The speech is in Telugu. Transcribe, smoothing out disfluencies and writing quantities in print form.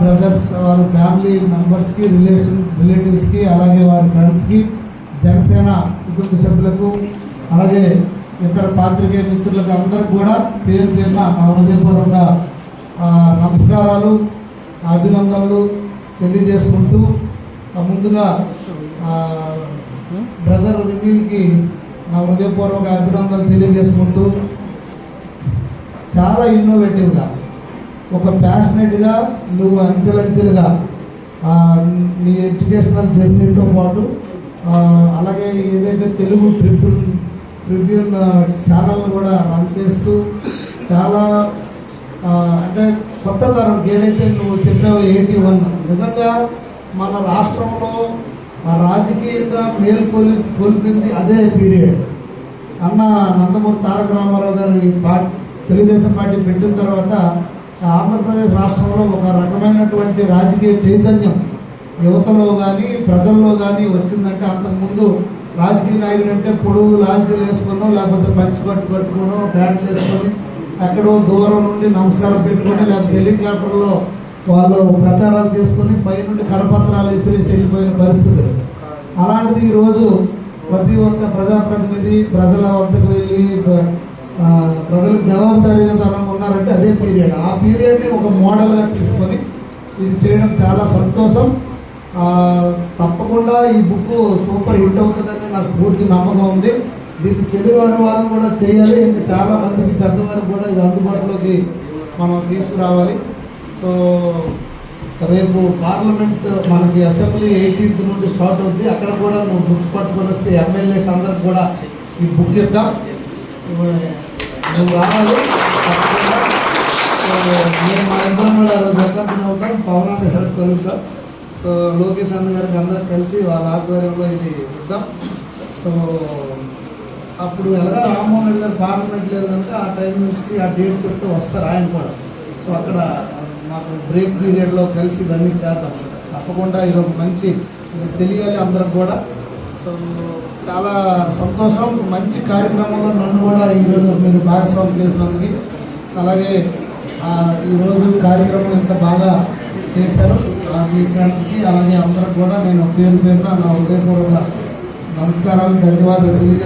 బ్రదర్స్ వారి ఫ్యామిలీ మెంబర్స్కి రిలేటివ్స్కి అలాగే వారి ఫ్రెండ్స్కి జనసేన కుటుంబ సభ్యులకు అలాగే ఇతర పాత్రికేయ మిత్రులకు అందరికి కూడా పేరు పేరున మా హృదయపూర్వక నమస్కారాలు అభినందనలు తెలియజేసుకుంటూ ముందుగా బ్రదర్ రినీల్కి నా హృదయపూర్వక అభినందనలు తెలియజేసుకుంటూ చాలా ఇన్నోవేటివ్గా ఒక ప్యాషనెట్గా నువ్వు అంచెలంచెలుగా నీ ఎడ్యుకేషనల్ జర్నీతో పాటు అలాగే ఏదైతే తెలుగు ట్రిబ్యూన్ ఛానల్ కూడా రన్ చేస్తూ చాలా అంటే కొత్త తరంకి ఏదైతే నువ్వు చెప్పావో 81 నిజంగా మన రాష్ట్రంలో రాజకీయంగా మేల్కొల్పింది అదే పీరియడ్. అన్న నందమూరి తారక రామారావు గారి తెలుగుదేశం పార్టీ పెట్టిన తర్వాత ఆంధ్రప్రదేశ్ రాష్ట్రంలో ఒక రకమైనటువంటి రాజకీయ చైతన్యం యువతలో కానీ ప్రజల్లో కానీ వచ్చిందంటే అంతకుముందు రాజకీయ నాయకుడు అంటే పొడుగు లాంచీలు వేసుకునో లేకపోతే పంచికట్టు కట్టుకునో ప్యాంట్లు వేసుకొని ఎక్కడో దూరం నుండి నమస్కారం పెట్టుకొని లేకపోతే హెలికాప్టర్లో వాళ్ళు ప్రచారాలు చేసుకుని పై నుండి కరపత్రాలు విసిరేసి వెళ్ళిపోయిన పరిస్థితి. అలాంటిది ఈరోజు ప్రతి ఒక్క ప్రజాప్రతినిధి ప్రజల వద్దకు వెళ్ళి ప్రజలకు జవాబుదారీగా ఉన్నారంటే అదే పీరియడ్. ఆ పీరియడ్ని ఒక మోడల్గా తీసుకొని ఇది చేయడం చాలా సంతోషం. తప్పకుండా ఈ బుక్ సూపర్ హిట్ అవుతుందని నాకు పూర్తి నమ్మకం ఉంది. దీనికి తెలుగు అనువాదం కూడా చేయాలి. ఇంకా చాలా మందికి పెద్దవారికి కూడా ఇది అందుబాటులోకి మనం తీసుకురావాలి. సో రేపు పార్లమెంట్ మనకి అసెంబ్లీ 18th నుండి స్టార్ట్ అవుద్ది. అక్కడ కూడా నువ్వు బుక్స్ పట్టుకొని వస్తే ఎమ్మెల్యేస్ అందరికి కూడా ఈ బుక్ ఇద్దాం. నువ్వు రావాలి తప్పకుండా. నేను మా ఇద్దరం కూడా రోజు ఎక్కడ అవుతాం పవనాన్ని హెల్ప్ కలుగుతాం. సో లోకేష్ అన్న గారికి అందరూ కలిసి వాళ్ళ ఆధ్వర్యంలో ఇది ఇద్దాం. సో అప్పుడు ఎలాగా రామ్మోహన్ రెడ్డి గారు పార్లమెంట్ లేదు కనుక ఆ టైం నుంచి ఆ డేట్ చెప్తే వస్తారు ఆయన కూడా. సో అక్కడ మాకు బ్రేక్ పీరియడ్లో కలిసి ఇవన్నీ చేద్దాం. తప్పకుండా ఈరోజు మంచి ఇది తెలియాలి అందరికి కూడా. సో చాలా సంతోషం. మంచి కార్యక్రమంలో నన్ను కూడా ఈరోజు మీరు భాగస్వామ్యం చేసినందుకు, అలాగే ఈరోజు కార్యక్రమం ఇంత బాగా చేశారు మీ ఫ్రెండ్స్కి అలాగే అందరికి కూడా నేను పేరున నా హృదయపూర్వక నమస్కారాలు ధన్యవాదాలు తెలియజేస్తాను.